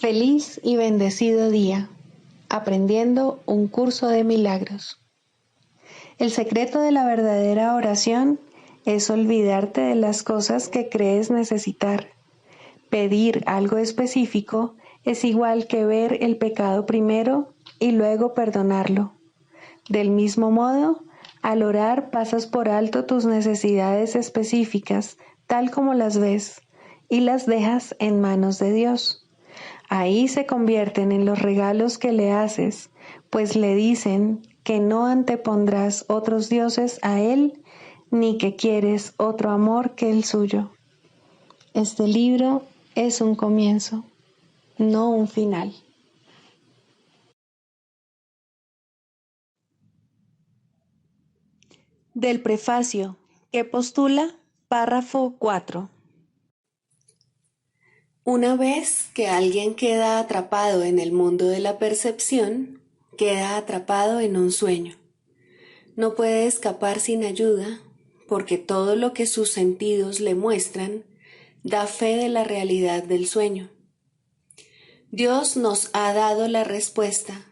Feliz y bendecido día, aprendiendo un curso de milagros. El secreto de la verdadera oración es olvidarte de las cosas que crees necesitar. Pedir algo específico es igual que ver el pecado primero y luego perdonarlo. Del mismo modo, al orar pasas por alto tus necesidades específicas, tal como las ves, y las dejas en manos de Dios. Ahí se convierten en los regalos que le haces, pues le dicen que no antepondrás otros dioses a Él, ni que quieres otro amor que el suyo. Este libro es un comienzo, no un final. Del prefacio, que postula párrafo 4. Una vez que alguien queda atrapado en el mundo de la percepción, queda atrapado en un sueño. No puede escapar sin ayuda, porque todo lo que sus sentidos le muestran da fe de la realidad del sueño. Dios nos ha dado la respuesta,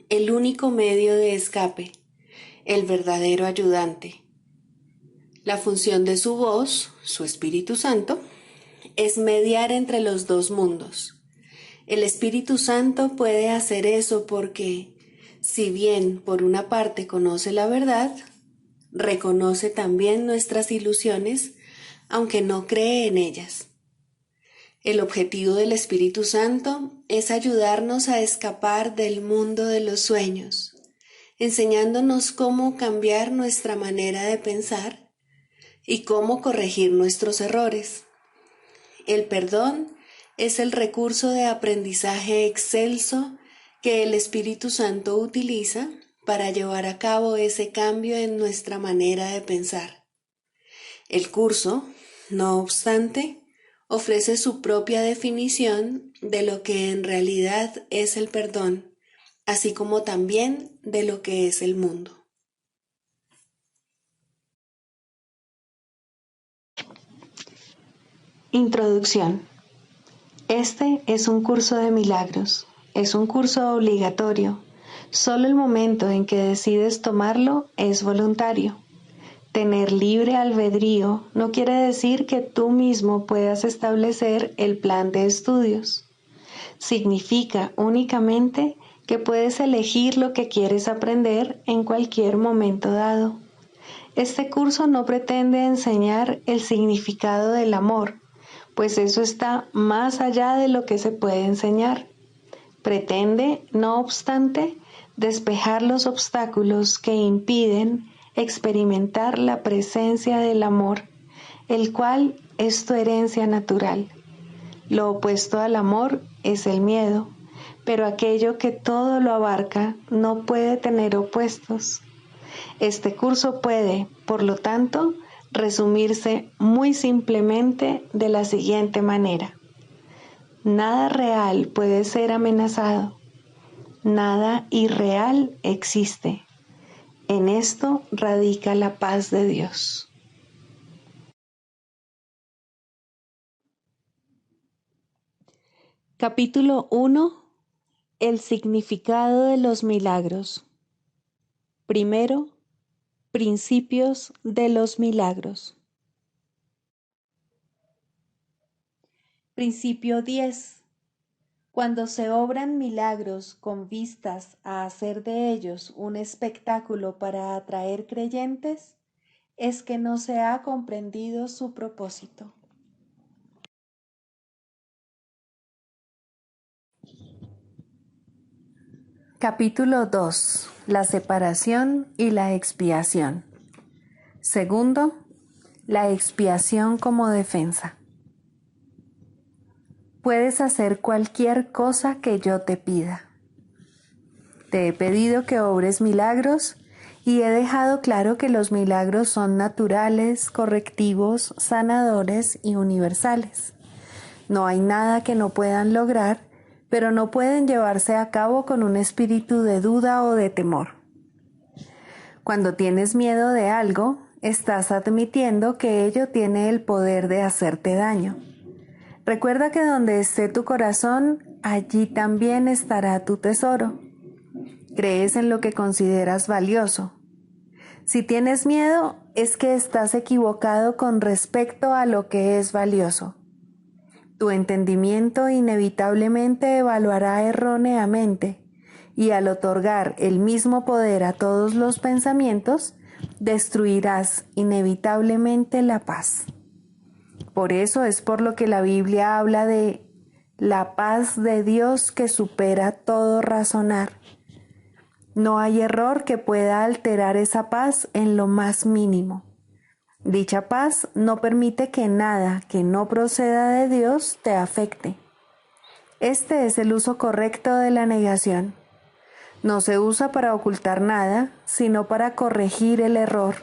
el único medio de escape, el verdadero ayudante. La función de su voz, su Espíritu Santo, es mediar entre los dos mundos. El Espíritu Santo puede hacer eso porque, si bien por una parte conoce la verdad, reconoce también nuestras ilusiones, aunque no cree en ellas. El objetivo del Espíritu Santo es ayudarnos a escapar del mundo de los sueños, enseñándonos cómo cambiar nuestra manera de pensar y cómo corregir nuestros errores. El perdón es el recurso de aprendizaje excelso que el Espíritu Santo utiliza para llevar a cabo ese cambio en nuestra manera de pensar. El curso, no obstante, ofrece su propia definición de lo que en realidad es el perdón, así como también de lo que es el mundo. Introducción. Este es un curso de milagros. Es un curso obligatorio. Solo el momento en que decides tomarlo es voluntario. Tener libre albedrío no quiere decir que tú mismo puedas establecer el plan de estudios. Significa únicamente que puedes elegir lo que quieres aprender en cualquier momento dado. Este curso no pretende enseñar el significado del amor, pues eso está más allá de lo que se puede enseñar. Pretende, no obstante, despejar los obstáculos que impiden experimentar la presencia del amor, el cual es tu herencia natural. Lo opuesto al amor es el miedo, pero aquello que todo lo abarca no puede tener opuestos. Este curso puede, por lo tanto, resumirse muy simplemente de la siguiente manera. Nada real puede ser amenazado. Nada irreal existe. En esto radica la paz de Dios. Capítulo 1. El significado de los milagros. Primero, principios de los milagros. Principio 10. Cuando se obran milagros con vistas a hacer de ellos un espectáculo para atraer creyentes, es que no se ha comprendido su propósito. Capítulo 2. La separación y la expiación. Segundo, la expiación como defensa. Puedes hacer cualquier cosa que yo te pida. Te he pedido que obres milagros y he dejado claro que los milagros son naturales, correctivos, sanadores y universales. No hay nada que no puedan lograr, pero no pueden llevarse a cabo con un espíritu de duda o de temor. Cuando tienes miedo de algo, estás admitiendo que ello tiene el poder de hacerte daño. Recuerda que donde esté tu corazón, allí también estará tu tesoro. Crees en lo que consideras valioso. Si tienes miedo, es que estás equivocado con respecto a lo que es valioso. Tu entendimiento inevitablemente evaluará erróneamente, y al otorgar el mismo poder a todos los pensamientos, destruirás inevitablemente la paz. Por eso es por lo que la Biblia habla de la paz de Dios que supera todo razonar. No hay error que pueda alterar esa paz en lo más mínimo. Dicha paz no permite que nada que no proceda de Dios te afecte. Este es el uso correcto de la negación. No se usa para ocultar nada, sino para corregir el error.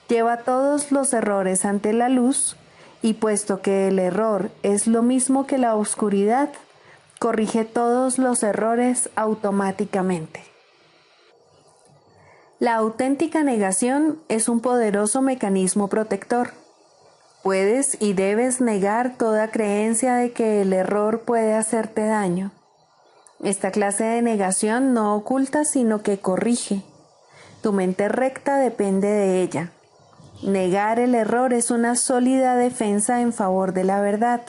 Lleva todos los errores ante la luz, y puesto que el error es lo mismo que la oscuridad, corrige todos los errores automáticamente. La auténtica negación es un poderoso mecanismo protector. Puedes y debes negar toda creencia de que el error puede hacerte daño. Esta clase de negación no oculta, sino que corrige. Tu mente recta depende de ella. Negar el error es una sólida defensa en favor de la verdad,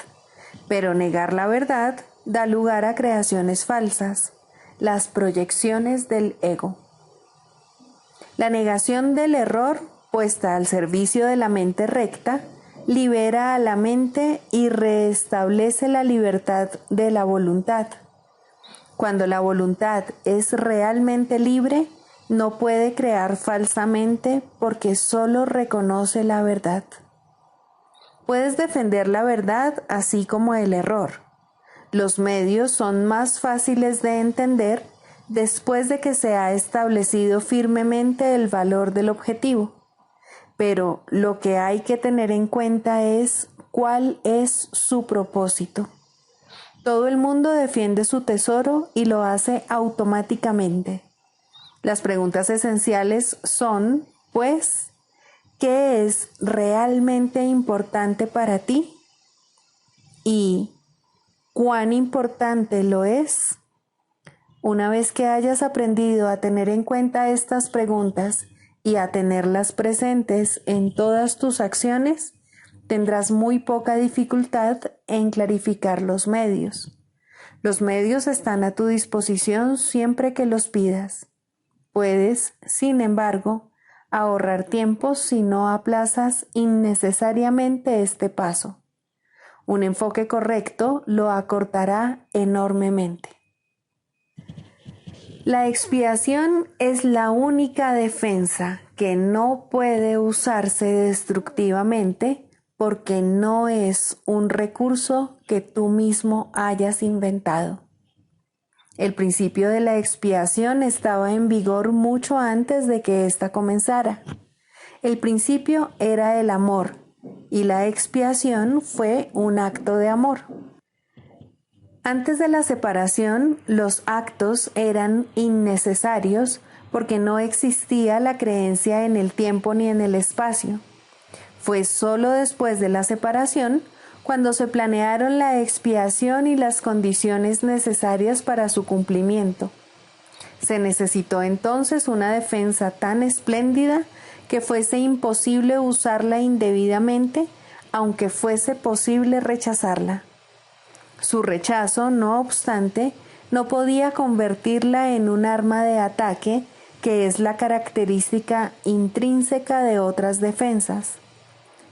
pero negar la verdad da lugar a creaciones falsas, las proyecciones del ego. La negación del error, puesta al servicio de la mente recta, libera a la mente y restablece la libertad de la voluntad. Cuando la voluntad es realmente libre, no puede crear falsamente porque solo reconoce la verdad. Puedes defender la verdad así como el error. Los medios son más fáciles de entender después de que se ha establecido firmemente el valor del objetivo. Pero lo que hay que tener en cuenta es cuál es su propósito. Todo el mundo defiende su tesoro y lo hace automáticamente. Las preguntas esenciales son, pues, ¿qué es realmente importante para ti? ¿Y cuán importante lo es? Una vez que hayas aprendido a tener en cuenta estas preguntas y a tenerlas presentes en todas tus acciones, tendrás muy poca dificultad en clarificar los medios. Los medios están a tu disposición siempre que los pidas. Puedes, sin embargo, ahorrar tiempo si no aplazas innecesariamente este paso. Un enfoque correcto lo acortará enormemente. La expiación es la única defensa que no puede usarse destructivamente porque no es un recurso que tú mismo hayas inventado. El principio de la expiación estaba en vigor mucho antes de que ésta comenzara. El principio era el amor, y la expiación fue un acto de amor. Antes de la separación, los actos eran innecesarios porque no existía la creencia en el tiempo ni en el espacio. Fue solo después de la separación cuando se planearon la expiación y las condiciones necesarias para su cumplimiento. Se necesitó entonces una defensa tan espléndida que fuese imposible usarla indebidamente, aunque fuese posible rechazarla. Su rechazo, no obstante, no podía convertirla en un arma de ataque, que es la característica intrínseca de otras defensas.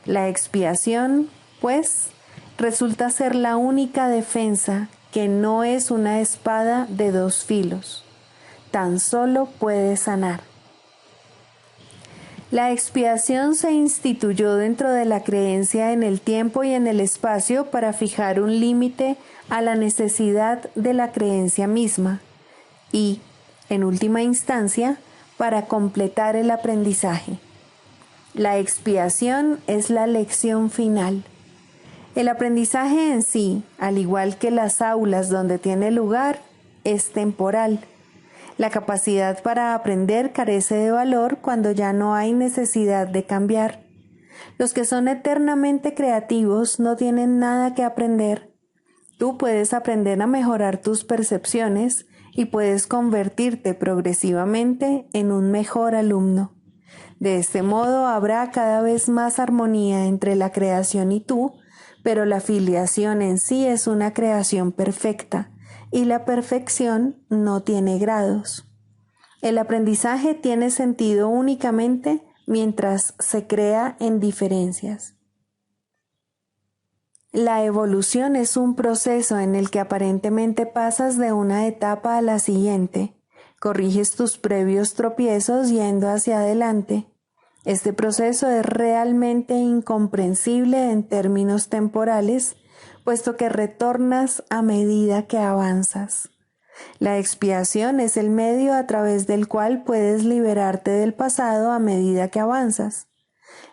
La expiación, pues, resulta ser la única defensa que no es una espada de dos filos. Tan solo puede sanar. La expiación se instituyó dentro de la creencia en el tiempo y en el espacio para fijar un límite a la necesidad de la creencia misma y, en última instancia, para completar el aprendizaje. La expiación es la lección final. El aprendizaje en sí, al igual que las aulas donde tiene lugar, es temporal. La capacidad para aprender carece de valor cuando ya no hay necesidad de cambiar. Los que son eternamente creativos no tienen nada que aprender. Tú puedes aprender a mejorar tus percepciones y puedes convertirte progresivamente en un mejor alumno. De este modo habrá cada vez más armonía entre la creación y tú, pero la filiación en sí es una creación perfecta y la perfección no tiene grados. El aprendizaje tiene sentido únicamente mientras se crea en diferencias. La evolución es un proceso en el que aparentemente pasas de una etapa a la siguiente, corriges tus previos tropiezos yendo hacia adelante. Este proceso es realmente incomprensible en términos temporales, puesto que retornas a medida que avanzas. La expiación es el medio a través del cual puedes liberarte del pasado a medida que avanzas.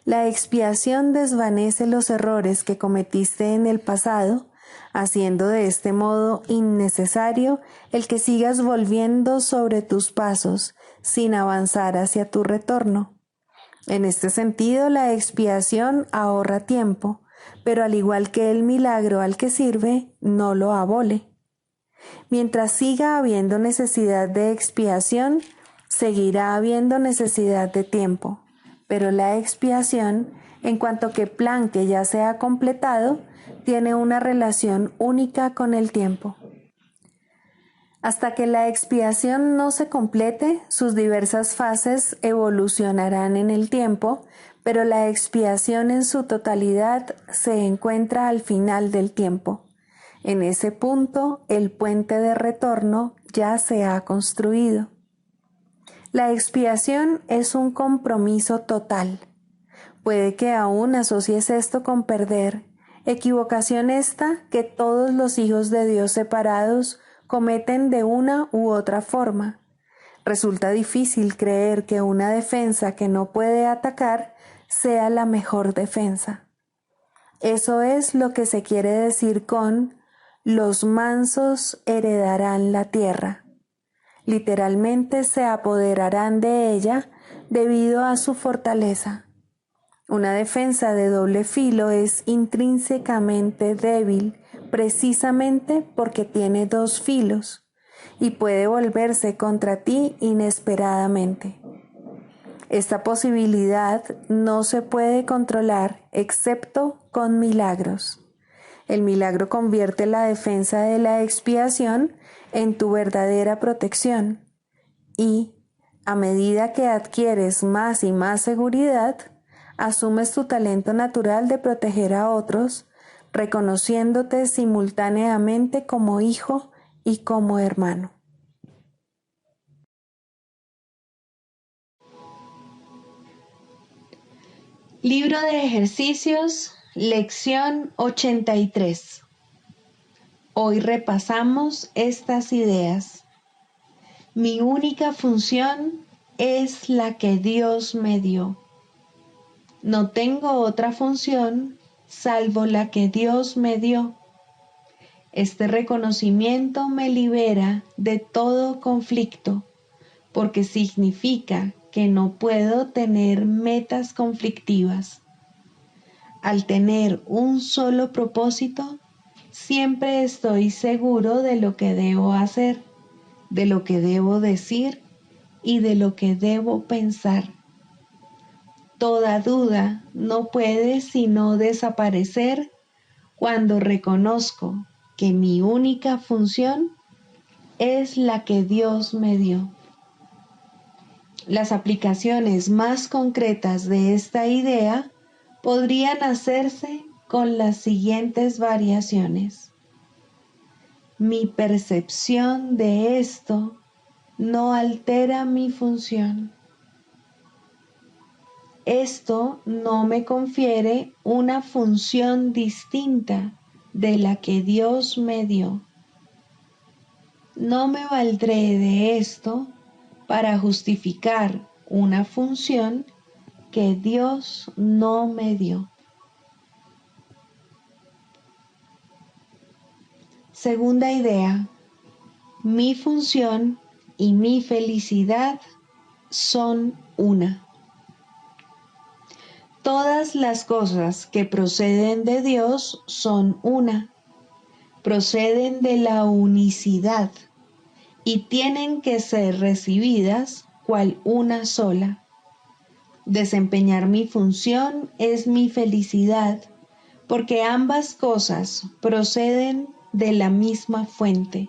La expiación desvanece los errores que cometiste en el pasado, haciendo de este modo innecesario el que sigas volviendo sobre tus pasos sin avanzar hacia tu retorno. En este sentido, la expiación ahorra tiempo, pero al igual que el milagro al que sirve, no lo abole. Mientras siga habiendo necesidad de expiación, seguirá habiendo necesidad de tiempo, pero la expiación, en cuanto que plan que ya se ha completado, tiene una relación única con el tiempo. Hasta que la expiación no se complete, sus diversas fases evolucionarán en el tiempo, pero la expiación en su totalidad se encuentra al final del tiempo. En ese punto, el puente de retorno ya se ha construido. La expiación es un compromiso total. Puede que aún asocies esto con perder, equivocación esta que todos los hijos de Dios separados cometen de una u otra forma. Resulta difícil creer que una defensa que no puede atacar sea la mejor defensa. Eso es lo que se quiere decir con los mansos heredarán la tierra. Literalmente se apoderarán de ella debido a su fortaleza. Una defensa de doble filo es intrínsecamente débil precisamente porque tiene dos filos y puede volverse contra ti inesperadamente. Esta posibilidad no se puede controlar excepto con milagros. El milagro convierte la defensa de la expiación en tu verdadera protección y, a medida que adquieres más y más seguridad, asumes tu talento natural de proteger a otros, reconociéndote simultáneamente como hijo y como hermano. Libro de ejercicios, lección 83. Hoy repasamos estas ideas. Mi única función es la que Dios me dio. No tengo otra función salvo la que Dios me dio. Este reconocimiento me libera de todo conflicto, porque significa que no puedo tener metas conflictivas. Al tener un solo propósito, siempre estoy seguro de lo que debo hacer, de lo que debo decir y de lo que debo pensar. Toda duda no puede sino desaparecer cuando reconozco que mi única función es la que Dios me dio. Las aplicaciones más concretas de esta idea podrían hacerse con las siguientes variaciones. Mi percepción de esto no altera mi función. Esto no me confiere una función distinta de la que Dios me dio. No me valdré de esto para justificar una función que Dios no me dio. Segunda idea, mi función y mi felicidad son una. Todas las cosas que proceden de Dios son una, proceden de la unicidad y tienen que ser recibidas cual una sola. Desempeñar mi función es mi felicidad, porque ambas cosas proceden de la misma fuente,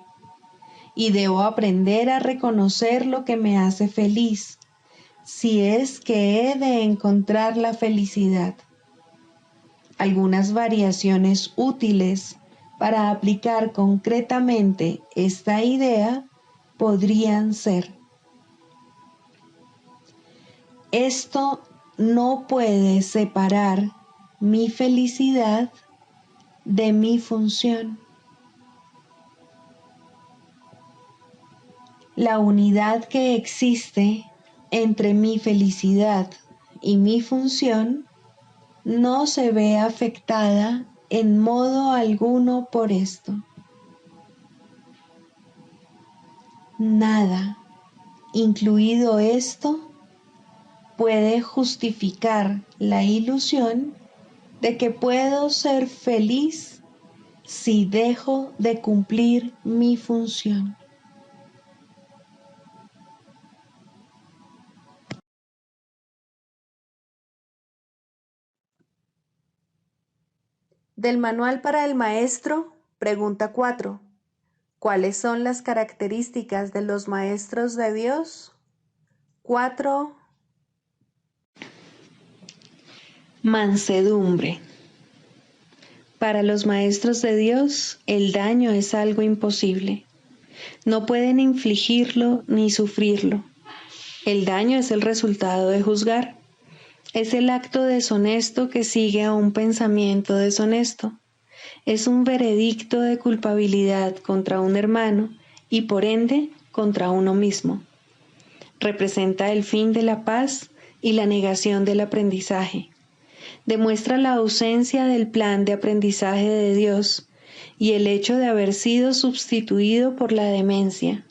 y debo aprender a reconocer lo que me hace feliz, si es que he de encontrar la felicidad. Algunas variaciones útiles para aplicar concretamente esta idea podrían ser: esto no puede separar mi felicidad de mi función. La unidad que existe entre mi felicidad y mi función no se ve afectada en modo alguno por esto. Nada, incluido esto, puede justificar la ilusión de que puedo ser feliz si dejo de cumplir mi función. Del manual para el maestro, pregunta 4. ¿Cuáles son las características de los maestros de Dios? 4. Mansedumbre. Para los maestros de Dios, el daño es algo imposible. No pueden infligirlo ni sufrirlo. El daño es el resultado de juzgar. Es el acto deshonesto que sigue a un pensamiento deshonesto. Es un veredicto de culpabilidad contra un hermano y por ende contra uno mismo. Representa el fin de la paz y la negación del aprendizaje. Demuestra la ausencia del plan de aprendizaje de Dios y el hecho de haber sido sustituido por la demencia.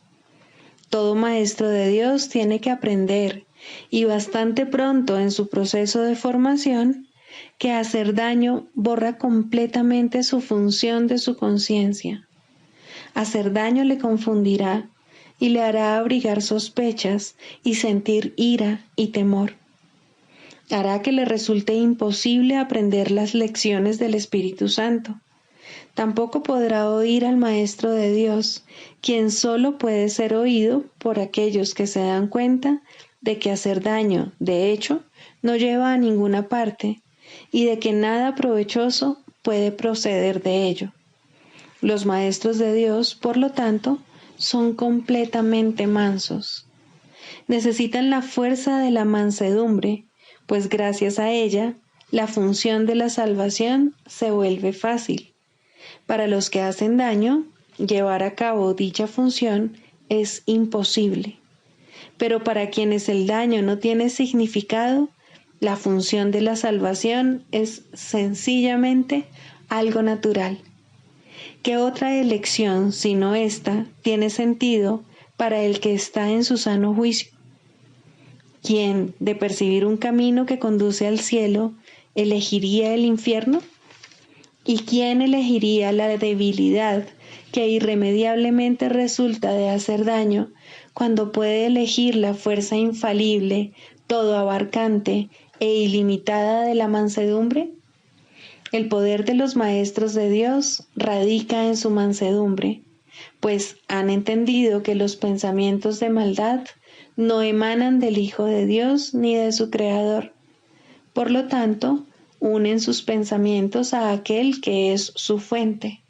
Todo maestro de Dios tiene que aprender, y bastante pronto en su proceso de formación, que hacer daño borra completamente su función de su conciencia. Hacer daño le confundirá y le hará abrigar sospechas y sentir ira y temor. Hará que le resulte imposible aprender las lecciones del Espíritu Santo. Tampoco podrá oír al Maestro de Dios, quien solo puede ser oído por aquellos que se dan cuenta de que hacer daño, de hecho, no lleva a ninguna parte y de que nada provechoso puede proceder de ello. Los maestros de Dios, por lo tanto, son completamente mansos. Necesitan la fuerza de la mansedumbre, pues gracias a ella, la función de la salvación se vuelve fácil. Para los que hacen daño, llevar a cabo dicha función es imposible. Pero para quienes el daño no tiene significado, la función de la salvación es sencillamente algo natural. ¿Qué otra elección, sino esta, tiene sentido para el que está en su sano juicio? ¿Quién, de percibir un camino que conduce al cielo, elegiría el infierno? ¿Y quién elegiría la debilidad que irremediablemente resulta de hacer daño cuando puede elegir la fuerza infalible, todo abarcante e ilimitada de la mansedumbre? El poder de los maestros de Dios radica en su mansedumbre, pues han entendido que los pensamientos de maldad no emanan del Hijo de Dios ni de su Creador. Por lo tanto, unen sus pensamientos a aquel que es su fuente,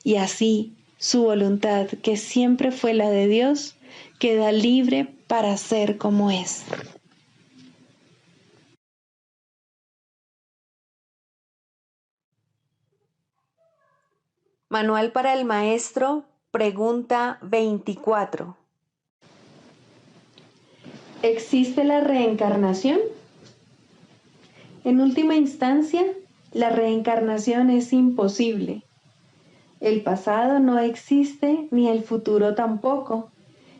y así su voluntad, que siempre fue la de Dios, queda libre para ser como es. Manual para el maestro, pregunta 24. ¿Existe la reencarnación? En última instancia, la reencarnación es imposible. El pasado no existe ni el futuro tampoco,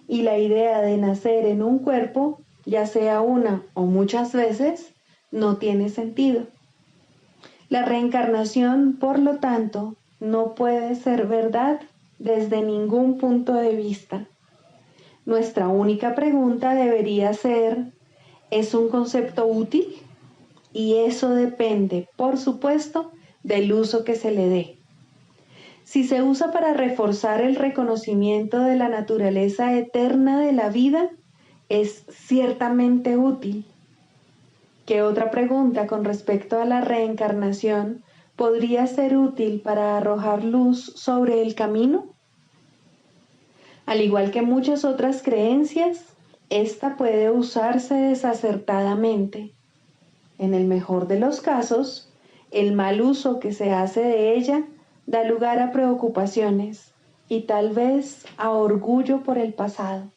y la idea de nacer en un cuerpo, ya sea una o muchas veces, no tiene sentido. La reencarnación, por lo tanto, no puede ser verdad desde ningún punto de vista. Nuestra única pregunta debería ser, ¿es un concepto útil? Y eso depende, por supuesto, del uso que se le dé. Si se usa para reforzar el reconocimiento de la naturaleza eterna de la vida, es ciertamente útil. ¿Qué otra pregunta con respecto a la reencarnación podría ser útil para arrojar luz sobre el camino? Al igual que muchas otras creencias, esta puede usarse desacertadamente. En el mejor de los casos, el mal uso que se hace de ella da lugar a preocupaciones y tal vez a orgullo por el pasado.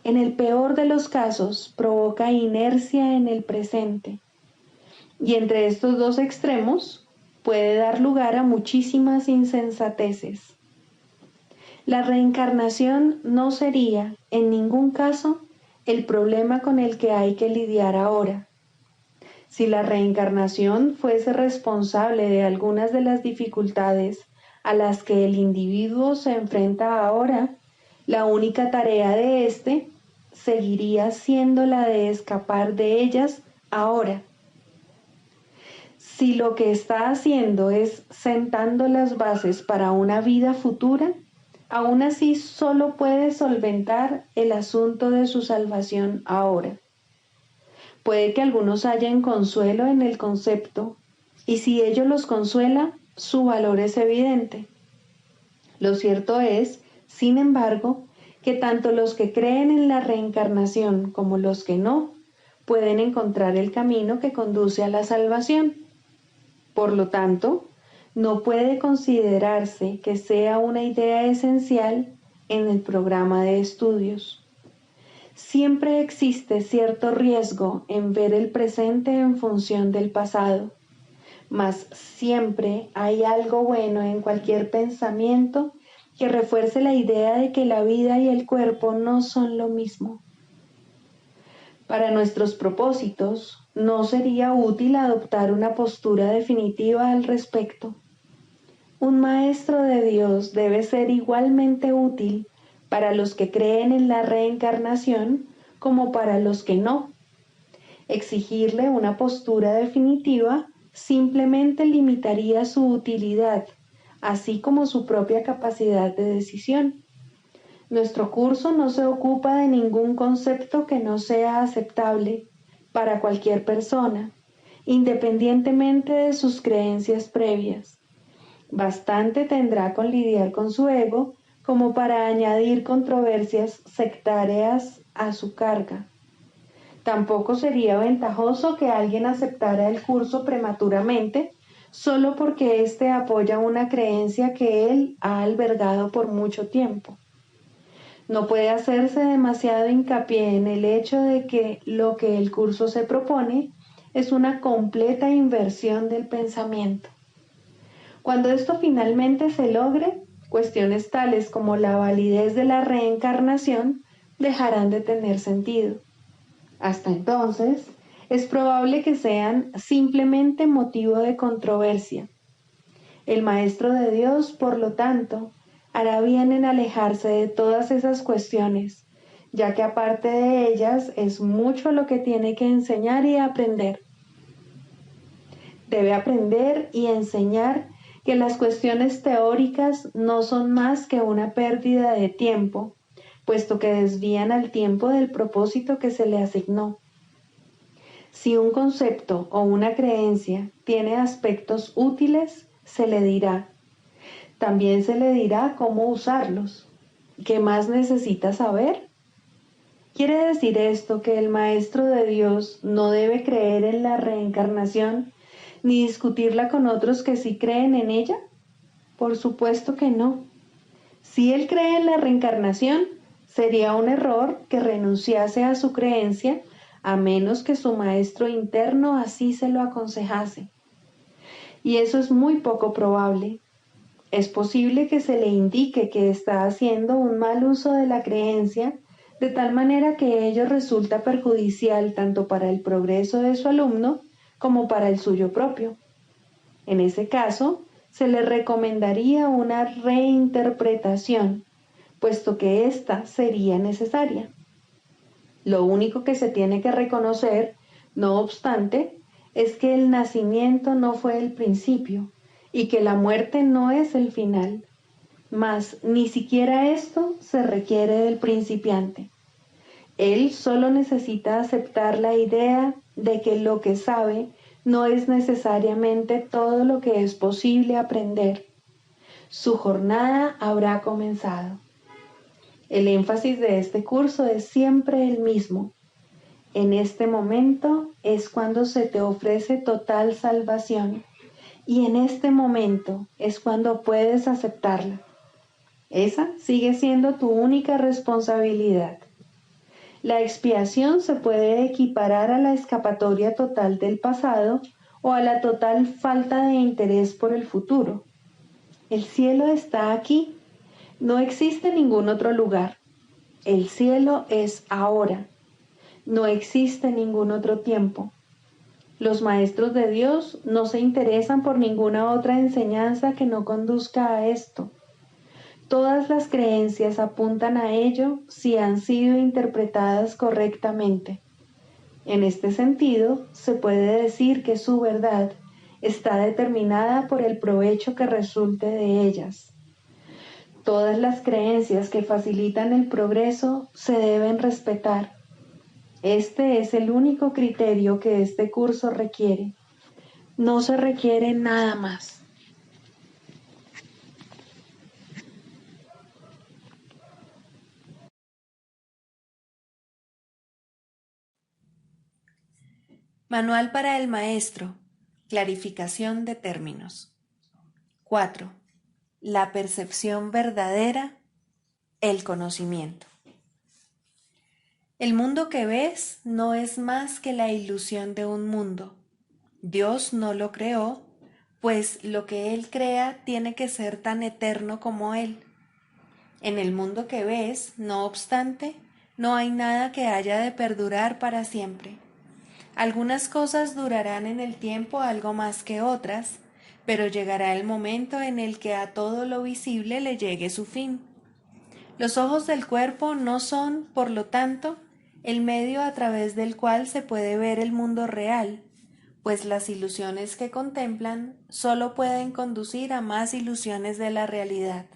En el peor de los casos, provoca inercia en el presente. Y entre estos dos extremos puede dar lugar a muchísimas insensateces. La reencarnación no sería, en ningún caso, el problema con el que hay que lidiar ahora. Si la reencarnación fuese responsable de algunas de las dificultades a las que el individuo se enfrenta ahora, la única tarea de éste seguiría siendo la de escapar de ellas ahora. Si lo que está haciendo es sentando las bases para una vida futura, aún así solo puede solventar el asunto de su salvación ahora. Puede que algunos hallen consuelo en el concepto, y si ello los consuela, su valor es evidente. Lo cierto es, sin embargo, que tanto los que creen en la reencarnación como los que no, pueden encontrar el camino que conduce a la salvación. Por lo tanto, no puede considerarse que sea una idea esencial en el programa de estudios. Siempre existe cierto riesgo en ver el presente en función del pasado, mas siempre hay algo bueno en cualquier pensamiento que refuerce la idea de que la vida y el cuerpo no son lo mismo. Para nuestros propósitos, no sería útil adoptar una postura definitiva al respecto. Un maestro de Dios debe ser igualmente útil para los que creen en la reencarnación como para los que no. Exigirle una postura definitiva simplemente limitaría su utilidad, así como su propia capacidad de decisión. Nuestro curso no se ocupa de ningún concepto que no sea aceptable para cualquier persona, independientemente de sus creencias previas. Bastante tendrá con lidiar con su ego como para añadir controversias sectarias a su carga. Tampoco sería ventajoso que alguien aceptara el curso prematuramente solo porque éste apoya una creencia que él ha albergado por mucho tiempo. No puede hacerse demasiado hincapié en el hecho de que lo que el curso se propone es una completa inversión del pensamiento. Cuando esto finalmente se logre, cuestiones tales como la validez de la reencarnación dejarán de tener sentido. Hasta entonces, es probable que sean simplemente motivo de controversia. El Maestro de Dios, por lo tanto, hará bien en alejarse de todas esas cuestiones, ya que aparte de ellas es mucho lo que tiene que enseñar y aprender. Debe aprender y enseñar que las cuestiones teóricas no son más que una pérdida de tiempo, puesto que desvían al tiempo del propósito que se le asignó. Si un concepto o una creencia tiene aspectos útiles, se le dirá. También se le dirá cómo usarlos. ¿Qué más necesita saber? ¿Quiere decir esto que el Maestro de Dios no debe creer en la reencarnación ni discutirla con otros que sí creen en ella? Por supuesto que no. Si él cree en la reencarnación, sería un error que renunciase a su creencia a menos que su maestro interno así se lo aconsejase. Y eso es muy poco probable. Es posible que se le indique que está haciendo un mal uso de la creencia de tal manera que ello resulta perjudicial tanto para el progreso de su alumno como para el suyo propio. En ese caso, se le recomendaría una reinterpretación, puesto que ésta sería necesaria. Lo único que se tiene que reconocer, no obstante, es que el nacimiento no fue el principio y que la muerte no es el final, mas ni siquiera esto se requiere del principiante. Él solo necesita aceptar la idea de que lo que sabe no es necesariamente todo lo que es posible aprender. Su jornada habrá comenzado. El énfasis de este curso es siempre el mismo. En este momento es cuando se te ofrece total salvación y en este momento es cuando puedes aceptarla. Esa sigue siendo tu única responsabilidad. La expiación se puede equiparar a la escapatoria total del pasado o a la total falta de interés por el futuro. El cielo está aquí. No existe ningún otro lugar. El cielo es ahora. No existe ningún otro tiempo. Los maestros de Dios no se interesan por ninguna otra enseñanza que no conduzca a esto. Todas las creencias apuntan a ello si han sido interpretadas correctamente. En este sentido, se puede decir que su verdad está determinada por el provecho que resulte de ellas. Todas las creencias que facilitan el progreso se deben respetar. Este es el único criterio que este curso requiere. No se requiere nada más. Manual para el maestro. Clarificación de términos. 4. La percepción verdadera, el conocimiento. El mundo que ves no es más que la ilusión de un mundo. Dios no lo creó, pues lo que Él crea tiene que ser tan eterno como Él. En el mundo que ves, no obstante, no hay nada que haya de perdurar para siempre. Algunas cosas durarán en el tiempo algo más que otras, pero llegará el momento en el que a todo lo visible le llegue su fin. Los ojos del cuerpo no son, por lo tanto, el medio a través del cual se puede ver el mundo real, pues las ilusiones que contemplan solo pueden conducir a más ilusiones de la realidad.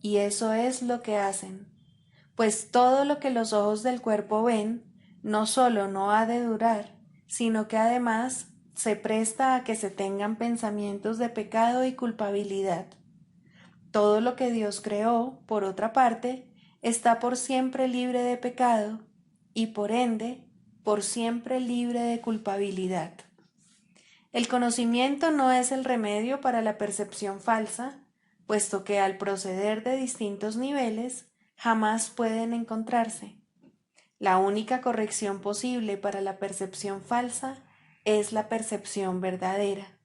Y eso es lo que hacen, pues todo lo que los ojos del cuerpo ven no solo no ha de durar, sino que además se presta a que se tengan pensamientos de pecado y culpabilidad. Todo lo que Dios creó, por otra parte, está por siempre libre de pecado y por ende, por siempre libre de culpabilidad. El conocimiento no es el remedio para la percepción falsa, puesto que al proceder de distintos niveles jamás pueden encontrarse. La única corrección posible para la percepción falsa es la percepción verdadera.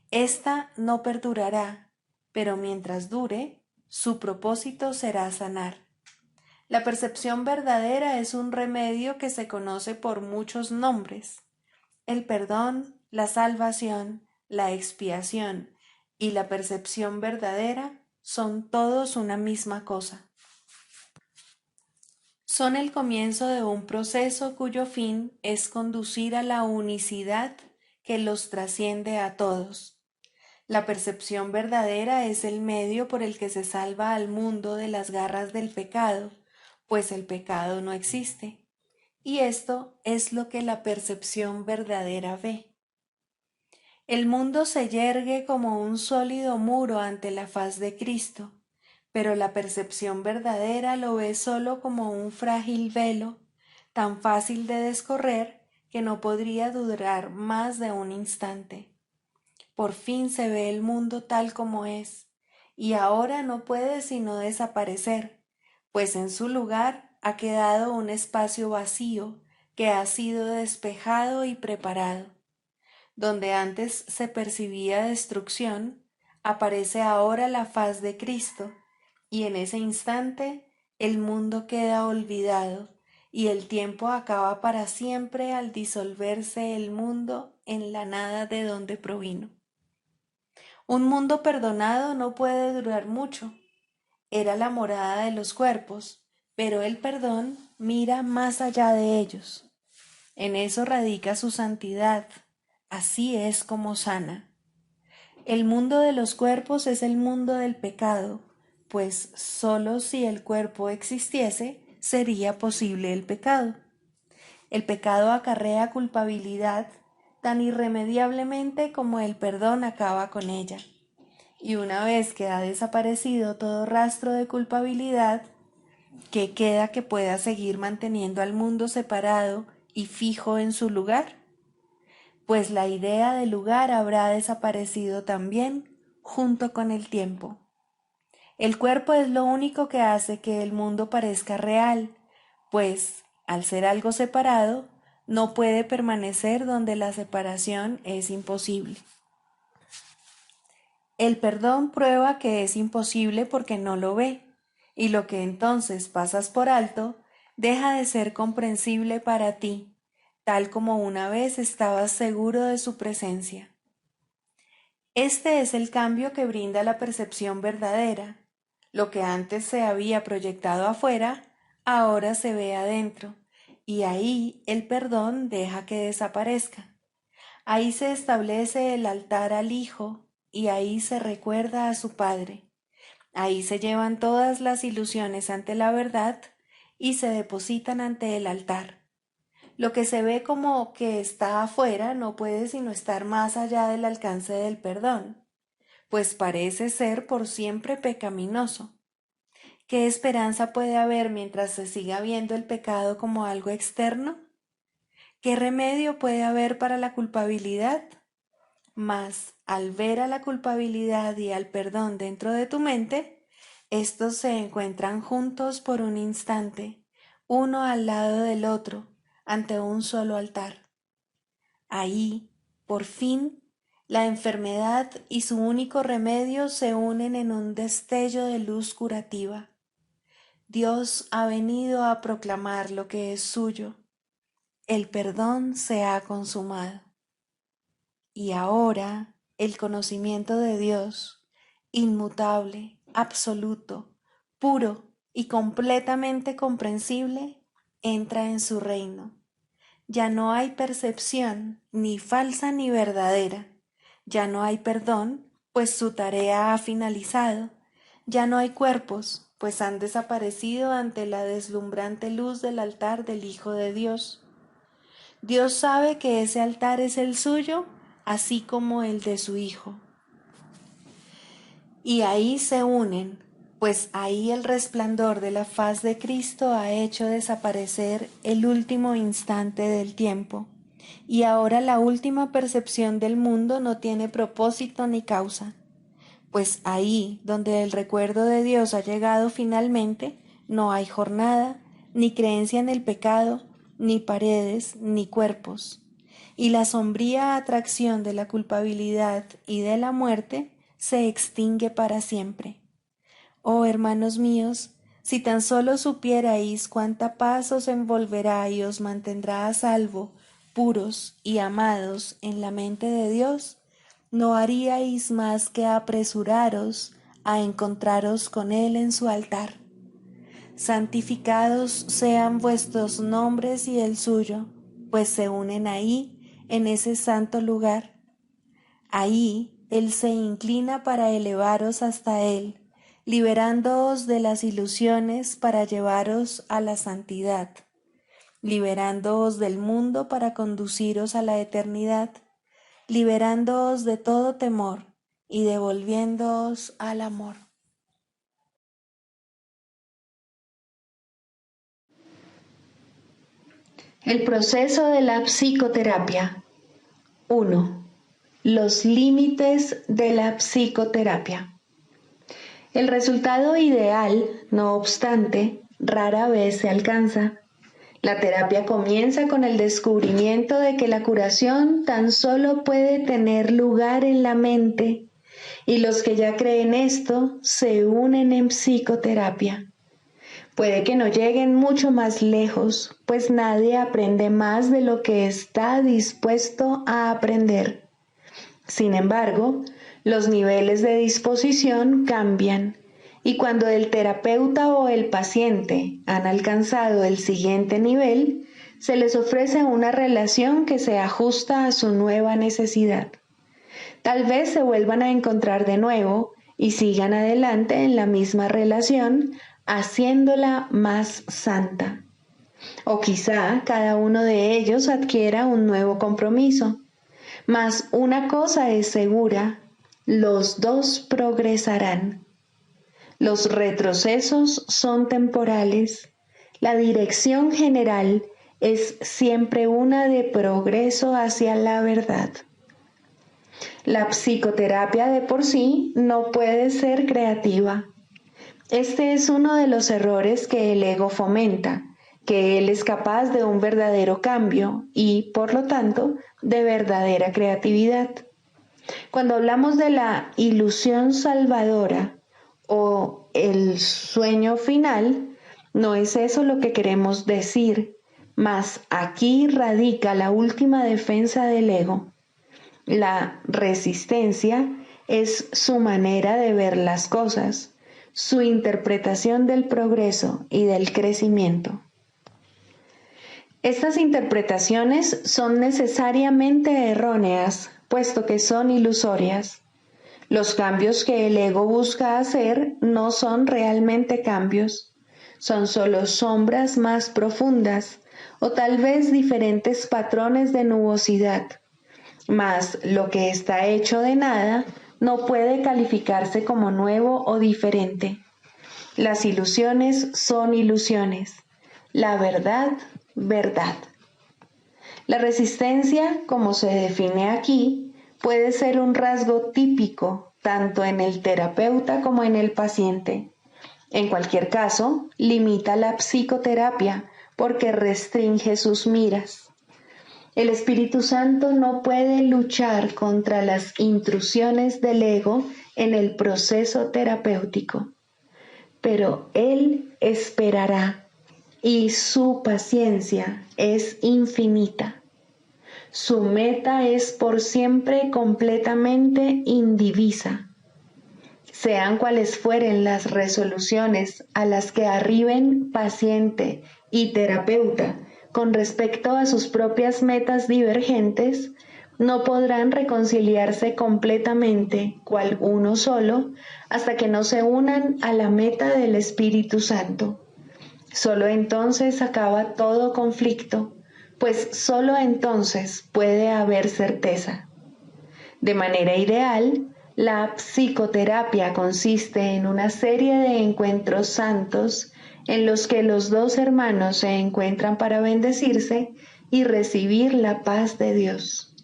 Esta no perdurará, pero mientras dure, su propósito será sanar. La percepción verdadera es un remedio que se conoce por muchos nombres. El perdón, la salvación, la expiación y la percepción verdadera son todos una misma cosa. Son el comienzo de un proceso cuyo fin es conducir a la unicidad que los trasciende a todos. La percepción verdadera es el medio por el que se salva al mundo de las garras del pecado, pues el pecado no existe. Y esto es lo que la percepción verdadera ve. El mundo se yergue como un sólido muro ante la faz de Cristo, pero la percepción verdadera lo ve solo como un frágil velo, tan fácil de descorrer que no podría durar más de un instante. Por fin se ve el mundo tal como es, y ahora no puede sino desaparecer, pues en su lugar ha quedado un espacio vacío que ha sido despejado y preparado. Donde antes se percibía destrucción, aparece ahora la faz de Cristo, y en ese instante el mundo queda olvidado y el tiempo acaba para siempre al disolverse el mundo en la nada de donde provino. Un mundo perdonado no puede durar mucho. Era la morada de los cuerpos, pero el perdón mira más allá de ellos. En eso radica su santidad. Así es como sana. El mundo de los cuerpos es el mundo del pecado, pues sólo si el cuerpo existiese sería posible el pecado. El pecado acarrea culpabilidad tan irremediablemente como el perdón acaba con ella. Y una vez que ha desaparecido todo rastro de culpabilidad, ¿qué queda que pueda seguir manteniendo al mundo separado y fijo en su lugar? Pues la idea de lugar habrá desaparecido también junto con el tiempo. El cuerpo es lo único que hace que el mundo parezca real, pues, al ser algo separado, no puede permanecer donde la separación es imposible. El perdón prueba que es imposible porque no lo ve, y lo que entonces pasas por alto deja de ser comprensible para ti, tal como una vez estabas seguro de su presencia. Este es el cambio que brinda la percepción verdadera. Lo que antes se había proyectado afuera, ahora se ve adentro, y ahí el perdón deja que desaparezca. Ahí se establece el altar al Hijo, y ahí se recuerda a su Padre. Ahí se llevan todas las ilusiones ante la verdad y se depositan ante el altar. Lo que se ve como que está afuera no puede sino estar más allá del alcance del perdón, pues parece ser por siempre pecaminoso. ¿Qué esperanza puede haber mientras se siga viendo el pecado como algo externo? ¿Qué remedio puede haber para la culpabilidad? Mas, al ver a la culpabilidad y al perdón dentro de tu mente, estos se encuentran juntos por un instante, uno al lado del otro, ante un solo altar. Ahí, por fin, la enfermedad y su único remedio se unen en un destello de luz curativa. Dios ha venido a proclamar lo que es suyo. El perdón se ha consumado. Y ahora el conocimiento de Dios, inmutable, absoluto, puro y completamente comprensible, entra en su reino. Ya no hay percepción, ni falsa ni verdadera. Ya no hay perdón, pues su tarea ha finalizado. Ya no hay cuerpos, pues han desaparecido ante la deslumbrante luz del altar del Hijo de Dios. Dios sabe que ese altar es el suyo, así como el de su Hijo. Y ahí se unen, pues ahí el resplandor de la faz de Cristo ha hecho desaparecer el último instante del tiempo, y ahora la última percepción del mundo no tiene propósito ni causa, pues ahí donde el recuerdo de Dios ha llegado finalmente, no hay jornada, ni creencia en el pecado, ni paredes, ni cuerpos, y la sombría atracción de la culpabilidad y de la muerte se extingue para siempre. Oh hermanos míos, si tan solo supierais cuánta paz os envolverá y os mantendrá a salvo, puros y amados en la mente de Dios, no haríais más que apresuraros a encontraros con Él en su altar. Santificados sean vuestros nombres y el suyo, pues se unen ahí, en ese santo lugar. Ahí Él se inclina para elevaros hasta Él, liberándoos de las ilusiones para llevaros a la santidad, liberándoos del mundo para conduciros a la eternidad, liberándoos de todo temor y devolviéndoos al amor. El proceso de la psicoterapia. 1. Los límites de la psicoterapia. El resultado ideal, no obstante, rara vez se alcanza. La terapia comienza con el descubrimiento de que la curación tan solo puede tener lugar en la mente, y los que ya creen esto se unen en psicoterapia, Puede que no lleguen mucho más lejos, pues nadie aprende más de lo que está dispuesto a aprender. Sin embargo, los niveles de disposición cambian y cuando el terapeuta o el paciente han alcanzado el siguiente nivel, se les ofrece una relación que se ajusta a su nueva necesidad. Tal vez se vuelvan a encontrar de nuevo y sigan adelante en la misma relación, haciéndola más santa. O quizá cada uno de ellos adquiera un nuevo compromiso. Mas una cosa es segura, los dos progresarán. Los retrocesos son temporales. La dirección general es siempre una de progreso hacia la verdad. La psicoterapia de por sí no puede ser creativa. Este es uno de los errores que el ego fomenta, que él es capaz de un verdadero cambio y, por lo tanto, de verdadera creatividad. Cuando hablamos de la ilusión salvadora o el sueño final, no es eso lo que queremos decir, mas aquí radica la última defensa del ego. La resistencia es su manera de ver las cosas, su interpretación del progreso y del crecimiento. Estas interpretaciones son necesariamente erróneas, puesto que son ilusorias. Los cambios que el ego busca hacer no son realmente cambios, son solo sombras más profundas o tal vez diferentes patrones de nubosidad. Mas lo que está hecho de nada no puede calificarse como nuevo o diferente. Las ilusiones son ilusiones, la verdad, verdad. La resistencia, como se define aquí, puede ser un rasgo típico tanto en el terapeuta como en el paciente. En cualquier caso, limita la psicoterapia porque restringe sus miras. El Espíritu Santo no puede luchar contra las intrusiones del ego en el proceso terapéutico, pero Él esperará y su paciencia es infinita. Su meta es por siempre completamente indivisa. Sean cuales fueren las resoluciones a las que arriben paciente y terapeuta, con respecto a sus propias metas divergentes, no podrán reconciliarse completamente, cual uno solo, hasta que no se unan a la meta del Espíritu Santo. Solo entonces acaba todo conflicto, pues solo entonces puede haber certeza. De manera ideal, la psicoterapia consiste en una serie de encuentros santos en los que los dos hermanos se encuentran para bendecirse y recibir la paz de Dios.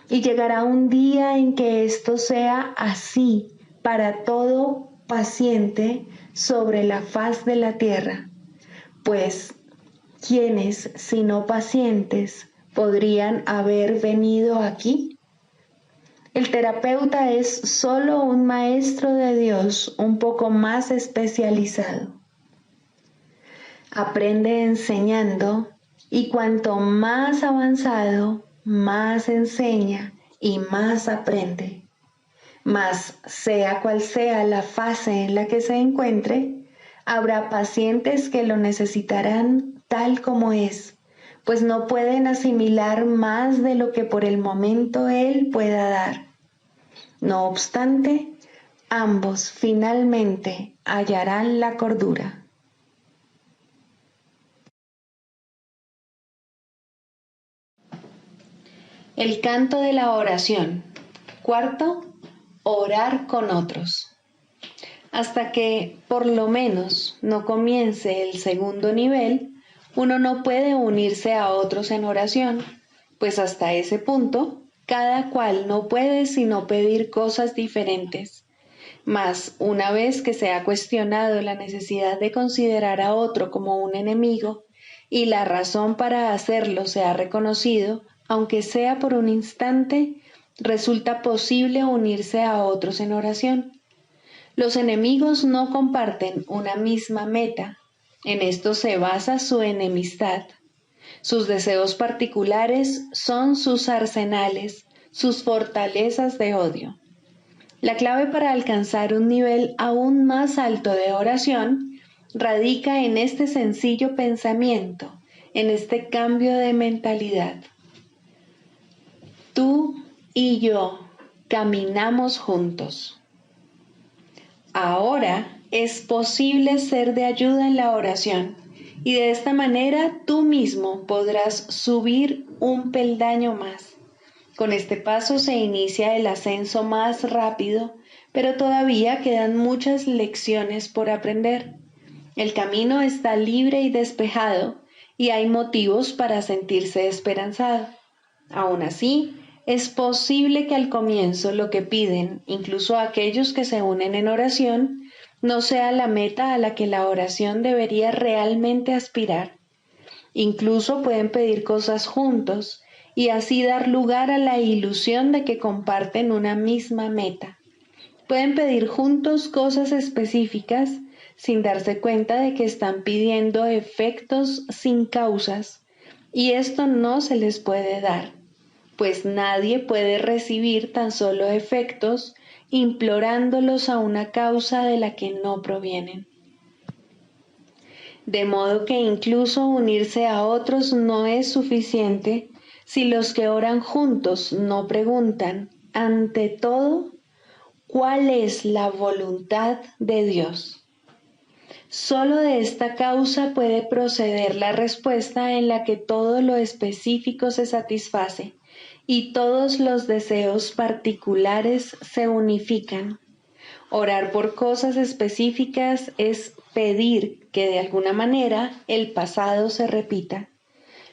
Y llegará un día en que esto sea así para todo paciente sobre la faz de la tierra, pues ¿quiénes, sino pacientes, podrían haber venido aquí? El terapeuta es solo un maestro de Dios un poco más especializado. Aprende enseñando y cuanto más avanzado, más enseña y más aprende. Mas sea cual sea la fase en la que se encuentre, habrá pacientes que lo necesitarán tal como es, pues no pueden asimilar más de lo que por el momento él pueda dar. No obstante, ambos finalmente hallarán la cordura. El canto de la oración. Cuarto, orar con otros. Hasta que, por lo menos, no comience el segundo nivel, uno no puede unirse a otros en oración, pues hasta ese punto, cada cual no puede sino pedir cosas diferentes. Mas, una vez que se ha cuestionado la necesidad de considerar a otro como un enemigo, y la razón para hacerlo se ha reconocido, aunque sea por un instante, resulta posible unirse a otros en oración. Los enemigos no comparten una misma meta, En esto se basa su enemistad. Sus deseos particulares son sus arsenales, sus fortalezas de odio. La clave para alcanzar un nivel aún más alto de oración radica en este sencillo pensamiento, en este cambio de mentalidad. Tú y yo caminamos juntos. Ahora es posible ser de ayuda en la oración y de esta manera tú mismo podrás subir un peldaño más. Con este paso se inicia el ascenso más rápido, pero todavía quedan muchas lecciones por aprender. El camino está libre y despejado y hay motivos para sentirse esperanzado. Aún así, es posible que al comienzo lo que piden, incluso aquellos que se unen en oración, no sea la meta a la que la oración debería realmente aspirar. Incluso pueden pedir cosas juntos y así dar lugar a la ilusión de que comparten una misma meta. Pueden pedir juntos cosas específicas sin darse cuenta de que están pidiendo efectos sin causas, y esto no se les puede dar, pues nadie puede recibir tan solo efectos implorándolos a una causa de la que no provienen. De modo que incluso unirse a otros no es suficiente si los que oran juntos no preguntan, ante todo, ¿cuál es la voluntad de Dios? Solo de esta causa puede proceder la respuesta en la que todo lo específico se satisface y todos los deseos particulares se unifican. Orar por cosas específicas es pedir que de alguna manera el pasado se repita.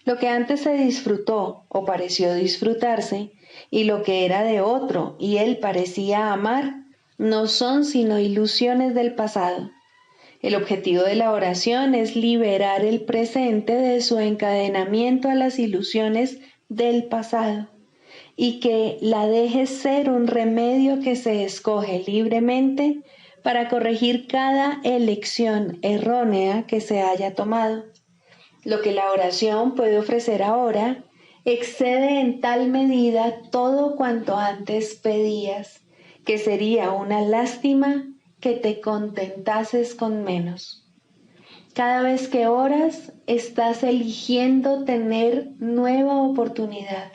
Lo que antes se disfrutó o pareció disfrutarse, y lo que era de otro y él parecía amar, no son sino ilusiones del pasado. El objetivo de la oración es liberar el presente de su encadenamiento a las ilusiones del pasado y que la deje ser un remedio que se escoge libremente para corregir cada elección errónea que se haya tomado. Lo que la oración puede ofrecer ahora excede en tal medida todo cuanto antes pedías, que sería una lástima que te contentases con menos. Cada vez que oras, estás eligiendo tener nueva oportunidad.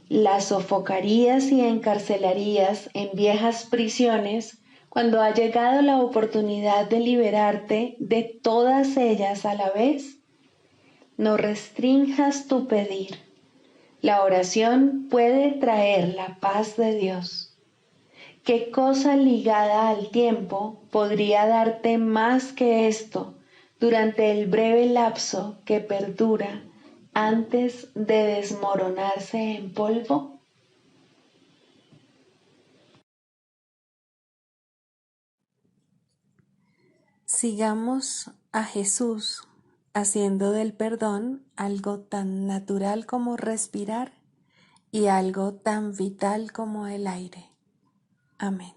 La sofocarías y encarcelarías en viejas prisiones cuando ha llegado la oportunidad de liberarte de todas ellas a la vez. No restrinjas tu pedir. La oración puede traer la paz de Dios. ¿Qué cosa ligada al tiempo podría darte más que esto durante el breve lapso que perdura antes de desmoronarse en polvo? Sigamos a Jesús haciendo del perdón algo tan natural como respirar y algo tan vital como el aire. Amén.